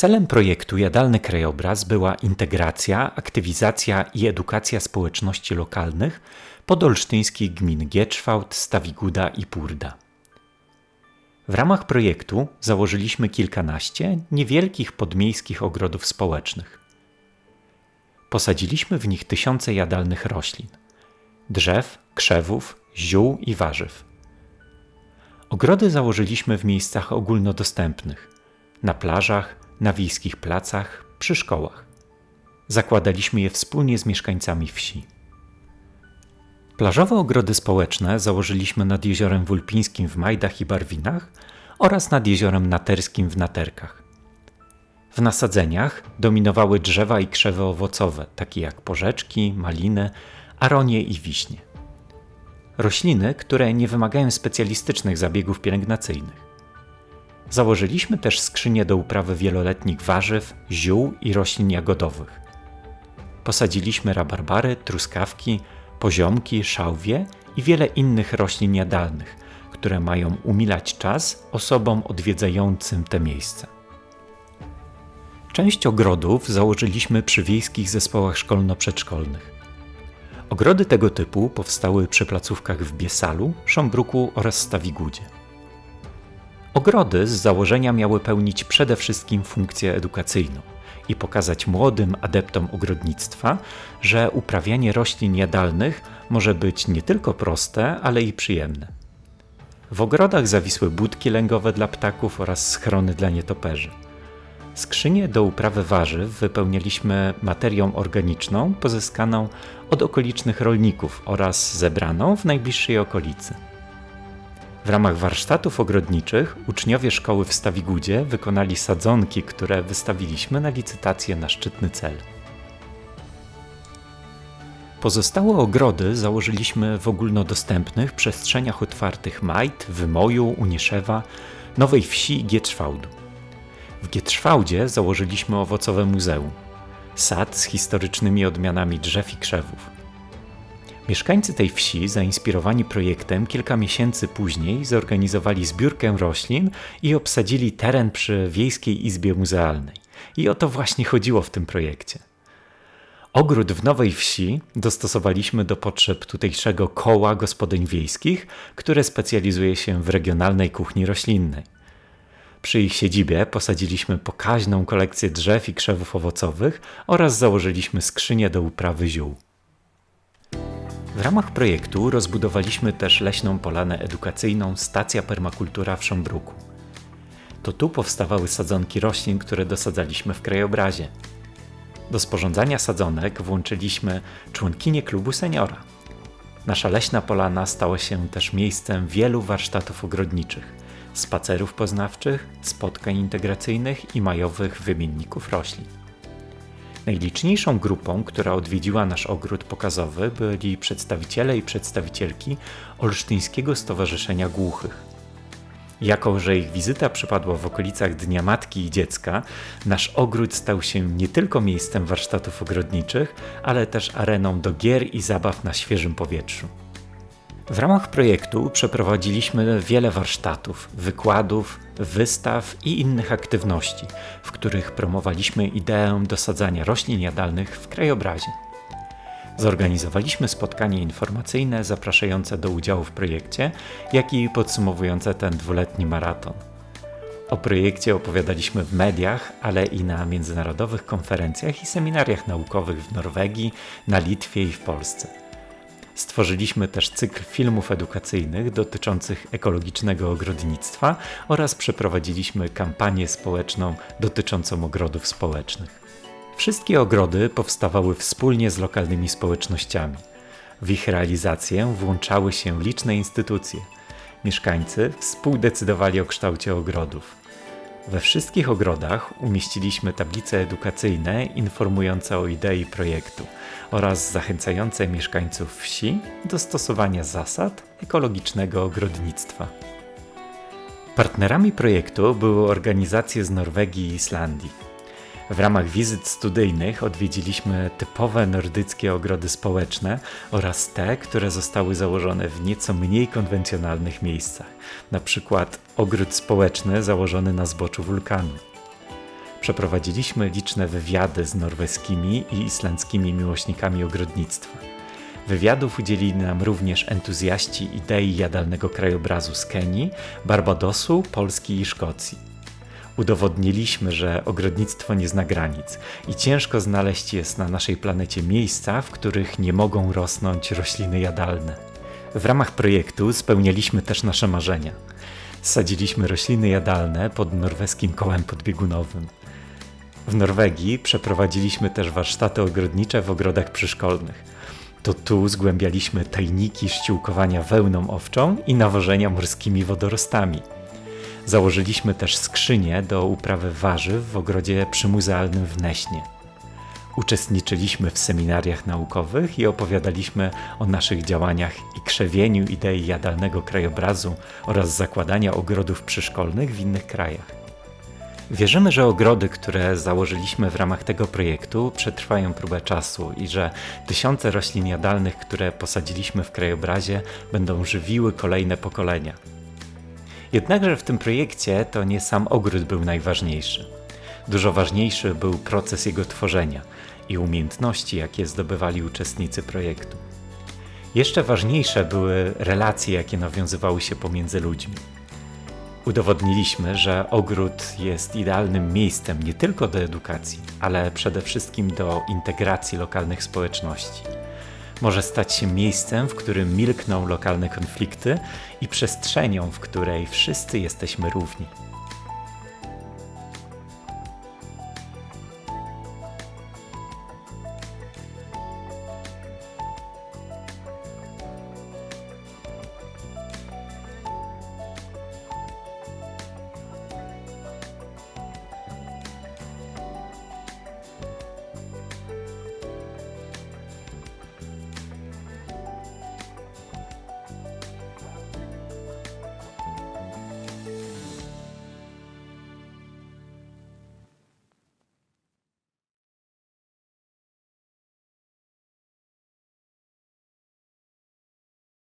Celem projektu Jadalny Krajobraz była integracja, aktywizacja i edukacja społeczności lokalnych podolsztyńskich gmin Gietrzwałd, Stawiguda i Purda. W ramach projektu założyliśmy kilkanaście niewielkich podmiejskich ogrodów społecznych. Posadziliśmy w nich tysiące jadalnych roślin, drzew, krzewów, ziół i warzyw. Ogrody założyliśmy w miejscach ogólnodostępnych, na plażach, na wiejskich placach, przy szkołach. Zakładaliśmy je wspólnie z mieszkańcami wsi. Plażowe ogrody społeczne założyliśmy nad Jeziorem Wólpińskim w Majdach i Barwinach oraz nad Jeziorem Naterskim w Naterkach. W nasadzeniach dominowały drzewa i krzewy owocowe, takie jak porzeczki, maliny, aronie i wiśnie. Rośliny, które nie wymagają specjalistycznych zabiegów pielęgnacyjnych. Założyliśmy też skrzynię do uprawy wieloletnich warzyw, ziół i roślin jagodowych. Posadziliśmy rabarbary, truskawki, poziomki, szałwie i wiele innych roślin jadalnych, które mają umilać czas osobom odwiedzającym te miejsca. Część ogrodów założyliśmy przy wiejskich zespołach szkolno-przedszkolnych. Ogrody tego typu powstały przy placówkach w Biesalu, Szombruku oraz Stawigudzie. Ogrody z założenia miały pełnić przede wszystkim funkcję edukacyjną i pokazać młodym adeptom ogrodnictwa, że uprawianie roślin jadalnych może być nie tylko proste, ale i przyjemne. W ogrodach zawisły budki lęgowe dla ptaków oraz schrony dla nietoperzy. Skrzynie do uprawy warzyw wypełnialiśmy materią organiczną pozyskaną od okolicznych rolników oraz zebraną w najbliższej okolicy. W ramach warsztatów ogrodniczych uczniowie szkoły w Stawigudzie wykonali sadzonki, które wystawiliśmy na licytację na szczytny cel. Pozostałe ogrody założyliśmy w ogólnodostępnych przestrzeniach otwartych Majd, Wymoju, Unieszewa, Nowej Wsi i Gietrzwałdu. W Gietrzwałdzie założyliśmy owocowe muzeum, sad z historycznymi odmianami drzew i krzewów. Mieszkańcy tej wsi, zainspirowani projektem, kilka miesięcy później zorganizowali zbiórkę roślin i obsadzili teren przy Wiejskiej Izbie Muzealnej. I o to właśnie chodziło w tym projekcie. Ogród w Nowej Wsi dostosowaliśmy do potrzeb tutejszego koła gospodyń wiejskich, które specjalizuje się w regionalnej kuchni roślinnej. Przy ich siedzibie posadziliśmy pokaźną kolekcję drzew i krzewów owocowych oraz założyliśmy skrzynię do uprawy ziół. W ramach projektu rozbudowaliśmy też leśną polanę edukacyjną Stacja Permakultura w Szombruku. To tu powstawały sadzonki roślin, które dosadzaliśmy w krajobrazie. Do sporządzania sadzonek włączyliśmy członkinie klubu seniora. Nasza leśna polana stała się też miejscem wielu warsztatów ogrodniczych, spacerów poznawczych, spotkań integracyjnych i majowych wymienników roślin. Najliczniejszą grupą, która odwiedziła nasz ogród pokazowy, byli przedstawiciele i przedstawicielki Olsztyńskiego Stowarzyszenia Głuchych. Jako że ich wizyta przypadła w okolicach Dnia Matki i Dziecka, nasz ogród stał się nie tylko miejscem warsztatów ogrodniczych, ale też areną do gier i zabaw na świeżym powietrzu. W ramach projektu przeprowadziliśmy wiele warsztatów, wykładów, wystaw i innych aktywności, w których promowaliśmy ideę dosadzania roślin jadalnych w krajobrazie. Zorganizowaliśmy spotkanie informacyjne zapraszające do udziału w projekcie, jak i podsumowujące ten 2-letni maraton. O projekcie opowiadaliśmy w mediach, ale i na międzynarodowych konferencjach i seminariach naukowych w Norwegii, na Litwie i w Polsce. Stworzyliśmy też cykl filmów edukacyjnych dotyczących ekologicznego ogrodnictwa oraz przeprowadziliśmy kampanię społeczną dotyczącą ogrodów społecznych. Wszystkie ogrody powstawały wspólnie z lokalnymi społecznościami. W ich realizację włączały się liczne instytucje. Mieszkańcy współdecydowali o kształcie ogrodów. We wszystkich ogrodach umieściliśmy tablice edukacyjne informujące o idei projektu oraz zachęcające mieszkańców wsi do stosowania zasad ekologicznego ogrodnictwa. Partnerami projektu były organizacje z Norwegii i Islandii. W ramach wizyt studyjnych odwiedziliśmy typowe nordyckie ogrody społeczne oraz te, które zostały założone w nieco mniej konwencjonalnych miejscach, na przykład ogród społeczny założony na zboczu wulkanu. Przeprowadziliśmy liczne wywiady z norweskimi i islandzkimi miłośnikami ogrodnictwa. Wywiadów udzielili nam również entuzjaści idei jadalnego krajobrazu z Kenii, Barbadosu, Polski i Szkocji. Udowodniliśmy, że ogrodnictwo nie zna granic i ciężko znaleźć jest na naszej planecie miejsca, w których nie mogą rosnąć rośliny jadalne. W ramach projektu spełnialiśmy też nasze marzenia. Sadziliśmy rośliny jadalne pod norweskim kołem podbiegunowym. W Norwegii przeprowadziliśmy też warsztaty ogrodnicze w ogrodach przyszkolnych. To tu zgłębialiśmy tajniki szciółkowania wełną owczą i nawożenia morskimi wodorostami. Założyliśmy też skrzynię do uprawy warzyw w ogrodzie przymuzealnym w Neśnie. Uczestniczyliśmy w seminariach naukowych i opowiadaliśmy o naszych działaniach i krzewieniu idei jadalnego krajobrazu oraz zakładania ogrodów przyszkolnych w innych krajach. Wierzymy, że ogrody, które założyliśmy w ramach tego projektu, przetrwają próbę czasu i że tysiące roślin jadalnych, które posadziliśmy w krajobrazie, będą żywiły kolejne pokolenia. Jednakże w tym projekcie to nie sam ogród był najważniejszy. Dużo ważniejszy był proces jego tworzenia i umiejętności, jakie zdobywali uczestnicy projektu. Jeszcze ważniejsze były relacje, jakie nawiązywały się pomiędzy ludźmi. Udowodniliśmy, że ogród jest idealnym miejscem nie tylko do edukacji, ale przede wszystkim do integracji lokalnych społeczności. Może stać się miejscem, w którym milkną lokalne konflikty i przestrzenią, w której wszyscy jesteśmy równi.